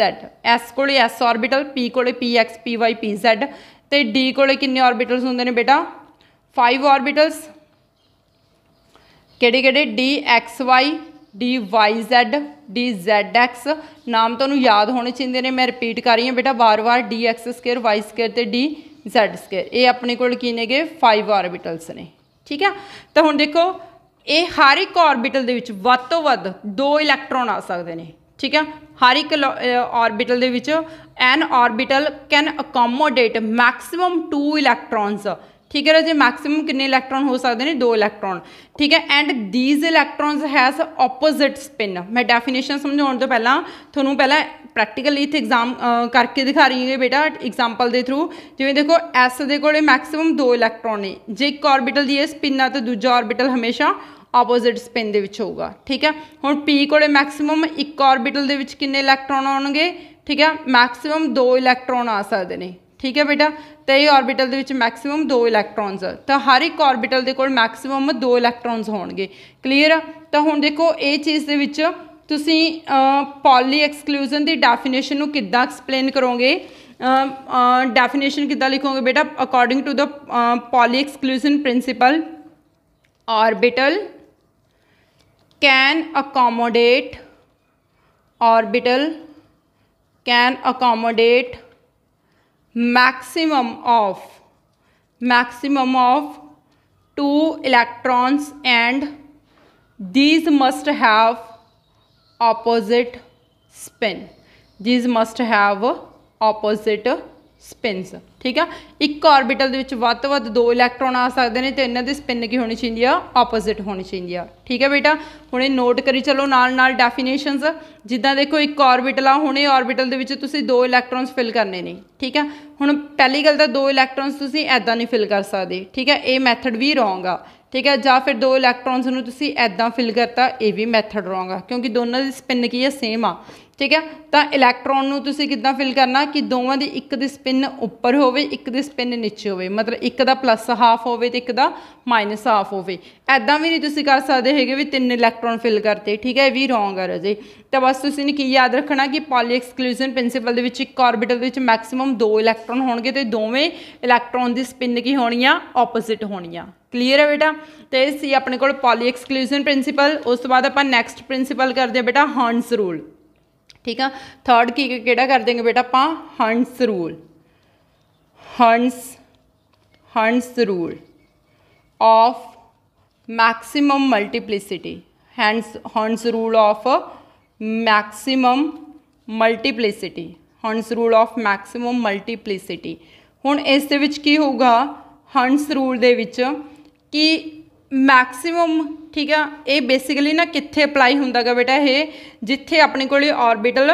S कोले S ऑर्बिटल, P कोले PX PY PZ ते D कोले किन्ने ऑर्बिटल्स होंदे ने बेटा 5 ऑर्बिटल्स। किहड़े-किहड़े DXY DYZ DZX नाम तुहानूं याद होने चाहिए ने, मैं रिपीट कर रही हूँ बेटा बार-बार DX² Y² ते DZ²। ये अपने कोल की नेगे 5 ऑर्बिटल्स ने, ठीक है। तो हुण देखो ये हर एक ऑर्बिटल दे विच वध तो वध 2 इलैक्ट्रॉन आ सकते हैं, ठीक है। हर एक orbital they which N orbital can accommodate maximum 2 इलैक्ट्रॉन्स, ठीक है राजे। मैक्सिमम कितने इलैक्ट्रॉन हो सकते हैं 2 इलैक्ट्रॉन, ठीक है। And these electrons has opposite spin. मैं डेफिनेशन समझाने तो पहला थोनों पहला प्रैक्टिकल इत्थे एग्जाम करके दिखा रही है बेटा एग्जाम्पल के थ्रू। जिवें देखो एस दे कोले मैक्सिमम 2 इलैक्ट्रॉन ने, जे एक ऑर्बिटल दी स्पिन आ तो दूजा ऑर्बिटल हमेशा ऑपोजिट स्पिन दे विच होगा, ठीक है। हुण पी कोले मैक्सिमम एक ऑर्बिटल दे विच किन्ने इलैक्ट्रॉन आउणगे, ठीक है, मैक्सिमम 2 इलैक्ट्रॉन आ सकते हैं, ठीक है बेटा। तो ये ऑर्बिटल दे विच मैक्सिमम 2 इलैक्ट्रॉन्स, तो हर एक ऑर्बिटल दे कोल मैक्सिमम 2 इलैक्ट्रॉन्स होणगे, क्लीयर। तो हुण देखो ये चीज़ दे विच तुसीं पॉली एक्सक्लूजन की डेफिनेशन नूं किद्दां एक्सप्लेन करोगे, डेफिनेशन किद्दां लिखोगे बेटा according to the Pauli exclusion principle orbital can accommodate maximum of 2 electrons and these must have opposite spin, spins, ठीक है। एक ऑर्बिटल दे विच वध तो वध 2 इलैक्ट्रॉन आ सकते हैं तो इन्हां दी स्पिन की होनी चाहिए आ ऑपोजिट होनी चाहिए, ठीक है बेटा। हुणे नोट करी चलो नाल नाल डेफिनेशनस। जिद्दां देखो एक ऑर्बिटल आ, हुणे ऑर्बिटल दे विच तुसीं 2 इलैक्ट्रॉन्स फिल करने ने, ठीक है। हुण पहली गल तां 2 इलैक्ट्रॉन्स तुसीं ऐदां नहीं फिल कर सकते, ठीक है, ये मैथड भी रॉन्ग आ, ठीक है। जां फिर 2 इलैक्ट्रॉन्स नूं तुसीं ऐदां फिल करता, ये भी मैथड रॉन्ग आ, क्योंकि दोनों की स्पिन की है सेम आ, ठीक है। तो इलैक्ट्रॉन नूं तुसीं किद्दां फिल करना कि दोवां दी एक दी स्पिन उपर होवे एक दी स्पिन नीचे होवे, मतलब एक दा प्लस हाफ होवे ते एक दा माइनस हाफ होवे। ऐदां भी नहीं तुसीं कर सकदे हैगे भी 3 इलैक्ट्रॉन फिल करते, ठीक है, ये भी रॉन्ग है राजे। तो बस तुसीं ने की याद रखना कि पॉली एक्सक्लूजन प्रिंसिपल दे विच एक ऑर्बिटल दे विच मैक्सिमम 2 इलैक्ट्रॉन होणगे ते दोवें इलैक्ट्रॉन की स्पिन की होनी आ ऑपोजिट होनी आ, क्लीयर है बेटा। तो ये सी अपने कोल पॉली एक्सक्लूजन प्रिंसिपल। उस तो बाद आपां नैक्सट प्रिंसिपल करते हैं बेटा हर्ट्ज़ रूल, ठीक है। थर्ड की केड़ा कर देंगे बेटा आपां hertz rule, hertz rule of maximum multiplicity, hertz rule of maximum multiplicity, hertz rule of maximum multiplicity. हुण इस दे विच की होगा हर्ट्ज़ रूल दे विच कि मैक्सिमम, ठीक है, ये बेसिकली ना कित्थे अपलाई हुंदा गा बेटा, ये जिथे अपने कोल ऑर्बिटल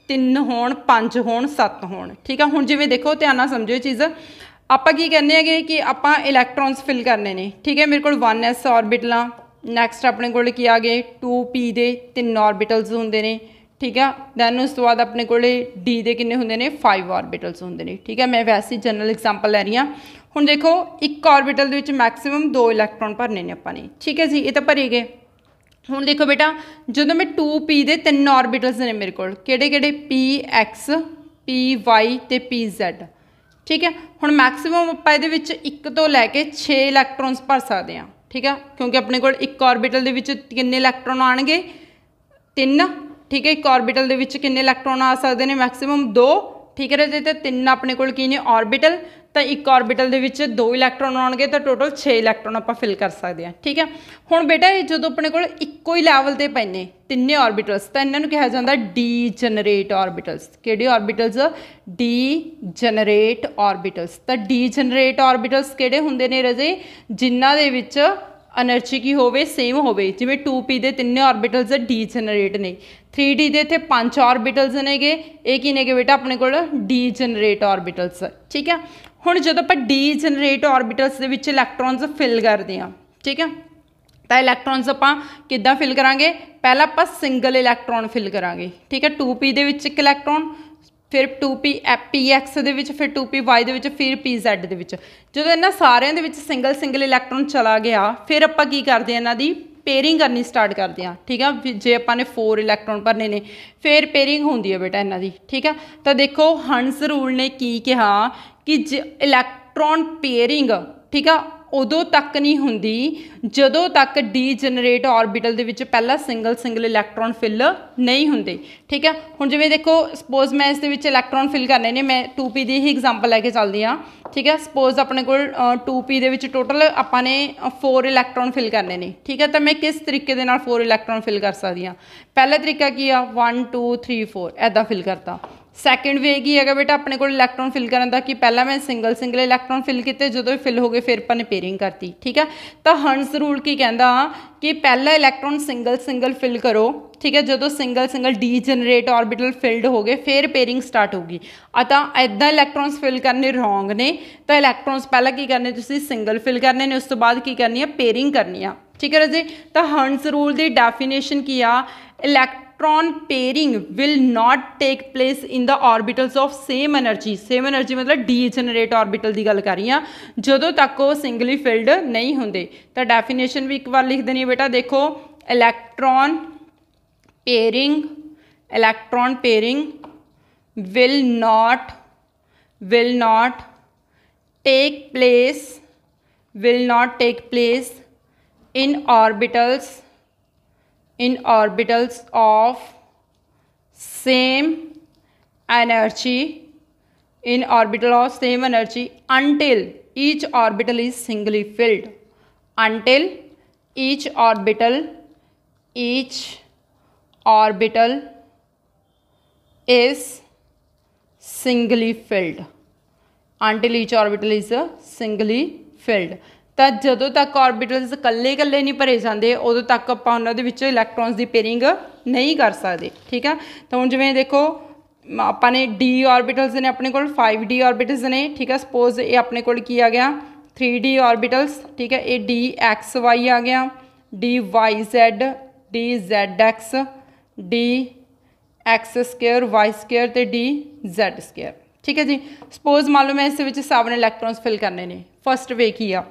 3 होण 5 होण 7 होण, ठीक है। हुण जिवें देखो ध्यान नाल समझो चीज़, आपां की कहने हैं कि आपां इलैक्ट्रॉन्स फिल करने ने, ठीक है। मेरे कोल 1s ऑर्बिटल आ, नैक्सट अपने कोल की आ गए 2p दे 3 ऑर्बिटल्स हुंदे ने, ठीक है। दैन उस तो बाद अपने कोल D दे किन्ने हुंदे ने 5 ऑर्बिटल्स हुंदे ने, ठीक है। मैं वैसे ही जनरल एग्जाम्पल लै रही हाँ। हुण देखो एक ऑर्बिटल दे विच मैक्सिमम 2 इलैक्ट्रॉन भरने ने आपां ने, ठीक है जी, ये तो भरे गए। हुण देखो बेटा जो मैं 2p दे 3 ऑर्बिटल्स ने मेरे कोल, किहड़े-किहड़े PX PY ते PZ, ठीक है। हुण मैक्सिमम आपां इहदे विच 1 तो लैके 6 इलैक्ट्रॉन्स भर सकते हैं, ठीक है, क्योंकि अपने कोल एक ऑर्बिटल दे विच किन्ने इलैक्ट्रॉन आउणगे 3, ठीक है। एक ऑर्बिटल दे विच किन्ने इलैक्ट्रॉन आ सकते हैं मैक्सिमम 2, ठीक है राजे। तो 3 अपने कोल की ने ऑर्बिटल, तो एक ऑर्बिटल दे विच 2 इलैक्ट्रॉन आउणगे तो टोटल 6 इलैक्ट्रॉन आपां फिल कर सकते हैं, ठीक है। हुण बेटा ये जो अपने कोल इक्को ही लैवल ते पए ने 3 ऑर्बिटल्स, तो इन्हां नूं कहा जांदा डीजनरेट ऑर्बिटल्स। किहड़े ऑर्बिटल्स? Degenerate orbitals. तो डीजनरेट ऑर्बिटल्स किहड़े हुंदे ने राजे? जिन्हां दे विच एनर्जी की होवे सेम होवे, जिवें 2p दे 3 ऑर्बिटल्स डीजनरेट ने, 3d दे इत्थे 5 ऑर्बिटल्स नेगे, ये की नेगे बेटा अपने कोल डीजनरेट ऑर्बिटल्स, ठीक है। हुण जदों आपां डीजनरेट ऑर्बिटल्स दे विच इलैक्ट्रॉन्स फिल करदे हां, ठीक है, तो इलैक्ट्रॉन्स आपां किद्दां फिल करांगे? पहला आपां सिंगल इलैक्ट्रॉन फिल करांगे, ठीक है। 2p दे विच 1 इलैक्ट्रॉन, फिर 2p PX दे विच, फिर 2pY दे विच, फिर PZ दे विच। जदों इन्हां सारिਆਂ दे विच सिंगल इलैक्ट्रॉन चला गया, फिर आपां की करदे इन्हां दी पेयरिंग करनी स्टार्ट करते हैं। ठीक है, जे अपने 4 इलैक्ट्रॉन भरने ने फिर पेयरिंग होंदी है बेटा इन्हां दी। ठीक है, तो देखो हंस रूल ने की कहा कि इलैक्ट्रॉन पेयरिंग ठीक है उदों तक नहीं होंदी जदों तक ਡੀਜਨਰੇਟ ऑर्बिटल ਦੇ ਵਿੱਚ पहला सिंगल इलैक्ट्रॉन फिल नहीं होंगे। ठीक है, हुण जिवें देखो सपोज मैं इस इलैक्ट्रॉन फिल करने ने, मैं 2p की ही एग्जाम्पल लैके चलती हाँ। ठीक है, सपोज अपने को 2p दे विच टोटल अपने 4 इलैक्ट्रॉन फिल करने ने। ठीक है, तो मैं किस तरीके दे नाल 4 इलैक्ट्रॉन फिल कर सकती हाँ। पहला तरीका की आ 1 2 3 4 ऐदा फिल करता। सैकेंड वे की है बेटा अपने को इलैक्ट्रॉन फिल करने का कि पहला मैं सिंगल इलैक्ट्रॉन फिल किए, जो फिल हो गए फिर अपने पेयरिंग करती। ठीक है, तो हंस रूल की कहता कि पहला इलैक्ट्रॉन सिंगल फिल करो। ठीक है, जो सिंगल ਡੀਜਨਰੇਟ ऑर्बिटल फिल्ड हो गए फिर पेयरिंग स्टार्ट होगी। अतः इदा इलैक्ट्रॉन्स फिल करने रॉन्ग ने, तो इलैक्ट्रॉन्स पहला की करने तुसीं सिंगल फिल करने ने, उस तो बाद की करनी है पेयरिंग करनी है। ठीक है राजे, तो हंस रूल की डेफिनेशन की आ electron pairing will not take place in the orbitals of same energy मतलब ਡੀਜਨਰੇਟ ऑर्बिटल की गल कर रही हाँ, जदों तक वो सिंगली फिल्ड नहीं होंगे। तो डेफिनेशन भी एक बार लिख देनी बेटा, देखो electron pairing will not take place in orbitals of same energy until each orbital is singly filled, until each orbital is singly filled, until each orbital is singly filled। तो जदों तक ऑर्बिटल्स कल्ले नहीं भरे जाते उदों तक आपां उन्हां दे विच इलैक्ट्रॉन्स की पेयरिंग नहीं कर सकते। ठीक है, तो हुण जिवें देखो अपने डी ऑर्बिटल्स ने अपने को 5d ऑर्बिटल्स ने। ठीक है, सपोज ये अपने को की आ गया 3d ऑर्बिटल्स। ठीक है, ये dxy आ गया, dyz, dz x, dx² y² तो dz²। ठीक है जी, सपोज मान लो मैं इस 7 इलैक्ट्रॉन्स फिल करने ने। फस्ट वे की आ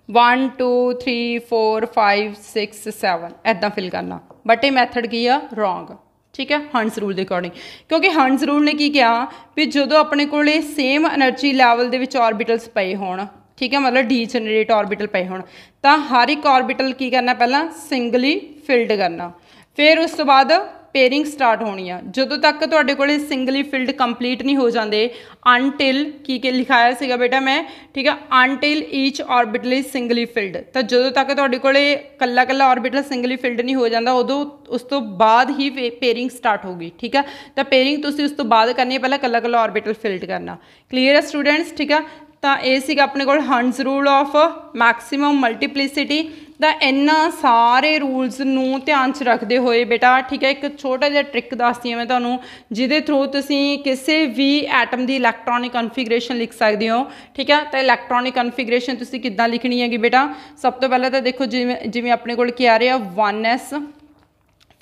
1 2 3 4 5 6 7 ऐदा फिल करना, बट ये मैथड की आ रॉन्ग। ठीक है, हंस रूल के अकॉर्डिंग, क्योंकि हंस रूल ने की कहा भी जो अपने को सेम एनर्जी लैवल के ऑर्बिटल्स पे होण, ठीक है मतलब ਡੀਜਨਰੇਟ ऑर्बिटल पे होण, तो हर एक ऑर्बिटल की करना पहला सिंगली फिल्ड करना, फिर उस तो बाद पेयरिंग स्टार्ट होनी है। जदों तक तुहाडे कोले सिंगली फिल्ड कंप्लीट नहीं हो जाते अनटिल की लिखाया सीगा बेटा मैं। ठीक है, until each orbital is singly field, तो जदों तक तुहाडे कोले कल्ला ऑर्बिटल सिंगली फिल्ड नहीं हो जाता उदों उस तो बाद ही पेयरिंग स्टार्ट होगी। ठीक है, तो पेयरिंग तुसीं उस तो बाद करनी है, पहला कल्ला ऑर्बिटल फिल्ड करना। क्लीयर है स्टूडेंट्स। ठीक है, तो ये सीगा अपने को हंस रूल ऑफ मैक्सिमम मल्टीप्लिसिटी। तो इन्हां सारे रूल्स नूं ध्यान च रखते हुए बेटा ठीक है एक छोटा जिहा ट्रिक दसदी मैं तुहानूं, जिहदे थ्रू तुसीं किसी भी एटम की इलैक्ट्रॉनिक कन्फिगरेशन लिख सकते हो। ठीक है, तो इलैक्ट्रॉनिक कन्फिगरेशन तुसीं किद्दां लिखनी हैगी बेटा, सब तो पहले तो देखो जिवें अपने कोल क्या आ रहा 1s,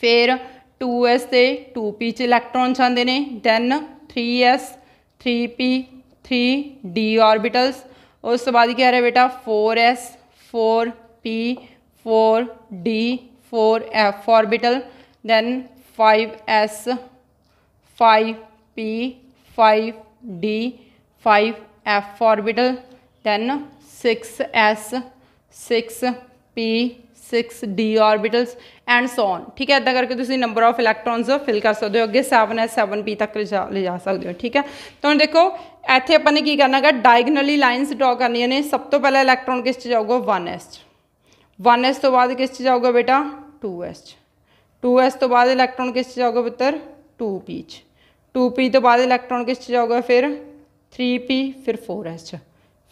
फिर 2s ते 2p च इलैक्ट्रॉन आते हैं, then 3s 3p 3d orbitals, उस तो बाद क्या आ रहा बेटा 4s 4p 4d 4f orbital, then 5s 5p 5d 5f orbital, then 6s 6p 6d orbitals and so on. ठीक है, इदा करके तुसीं नंबर ऑफ इलैक्ट्रॉन्स फिल कर सकते हो, अगे 7s 7p तक ले जा सकते हो। ठीक है, तो हुण देखो इत्थे आपां ने की करना है डायगनली लाइनस ड्रॉ करनियां ने। सब तो पहला इलैक्ट्रॉन किस च जाऊगा 1s, 1s तो बाद किस च जाऊगा बेटा 2s, 2s तो बाद इलैक्ट्रॉन किस च जाऊगा पुत्र 2p च, 2p तो बाद इलैक्ट्रॉन किस च जाऊगा फिर 3p फिर 4s च,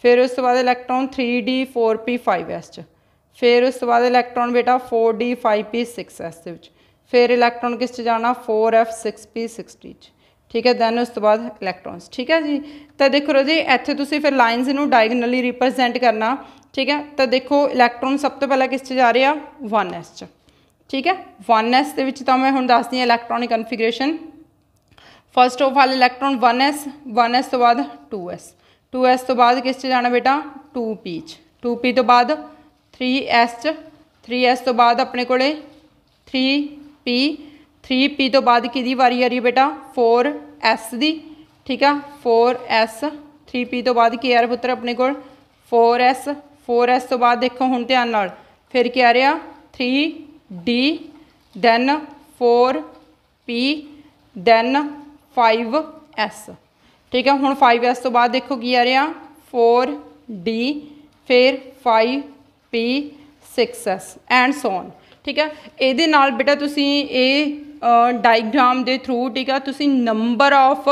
फिर उस तो बाद इलैक्ट्रॉन 3d 4p 5s च, फिर उस तो बाद इलैक्ट्रॉन बेटा 4d 5p 6s दे विच, फिर इलैक्ट्रॉन किस च जाना 4f 6p 6d च। ठीक है, दैन उस तो बाद इलैक्ट्रॉन्स। ठीक है जी, तो देखो जी इत्थे तुसीं फिर लाइनस नूं डायगनली रिप्रजेंट करना। ठीक है, तो देखो इलैक्ट्रॉन सब तो पहला किस च जा रहा 1s च। ठीक है, 1s दे विच तां मैं हुण दसदी हां electronic configuration. First of all electron 1s, 1s तो बाद 2s, 2s तो बाद किस च जाना बेटा 2p च, 2p तो बाद 3s च, 3s तो बाद अपने कोले 3p 3p तो बाद किहदी वारी आ रही है बेटा 4s दी, ठीक है 4s 3p तो बाद की आ रहा पुत्र अपने को 4s तो बाद देखो हुण ध्यान नाल फिर क्या आ रहा 3d then 4p then 5s, ठीक है हुण 5s तो बाद देखो की आ रहा 4d फिर 5p 6s and so on, ठीक है। ये नाल बेटा तुसी ये डायग्राम के थ्रू, ठीक है, तुसी नंबर ऑफ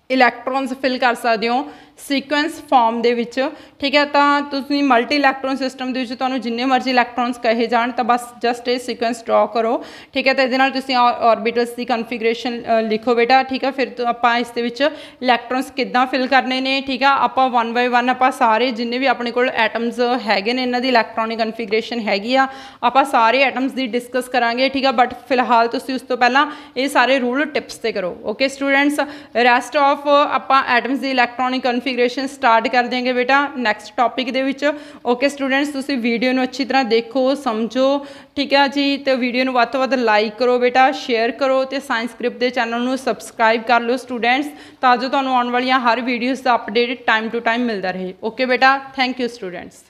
इलैक्ट्रॉन्स फिल कर सकते हो सीक्वेंस फॉर्म दे विच, ठीक है। तो तुसी मल्टी इलैक्ट्रॉन सिस्टम दे विच तुहानूं जिन्ने मर्जी इलैक्ट्रॉन्स कहे जाण तो बस जस्ट ये सीक्वेंस ड्रॉ करो, ठीक है। तो ये तुसी ऑर्बिटल्स की कन्फिगरेशन लिखो बेटा, ठीक है। फिर तो आपां इस दे विच इलैक्ट्रॉन्स किद्दां फिल करने ने, ठीक है। आपां 1 बाय 1 आपां सारे जिन्ने भी अपने कोल एटम्स हैगे ने इन्हां दी इलैक्ट्रॉनिक कन्फिगरेशन हैगी आ, आपां सारे एटम्स दी डिस्कस करांगे, ठीक है। बट फिलहाल तुसी उस तो पहलां ये सारे रूल टिप्स ते करो, ओके स्टूडेंट्स। रेस्ट ऑफ आपां एटम्स दी इलैक्ट्रॉनिक कन्फिगरेशन स्टार्ट कर देंगे बेटा नैक्सट टॉपिक दे विच, ओके स्टूडेंट्स। तुसी वीडियो नूं अच्छी तरह देखो समझो, ठीक है जी। तो वीडियो नूं वध तों वध लाइक करो बेटा, शेयर करो तो साइंस ग्रुप के चैनल नूं सबसक्राइब कर लो स्टूडेंट्स, तां जो तुहानूं आउण वालियां हर वीडियोज़ का अपडेट टाइम टू टाइम मिलता रहे, ओके बेटा। Thank you students.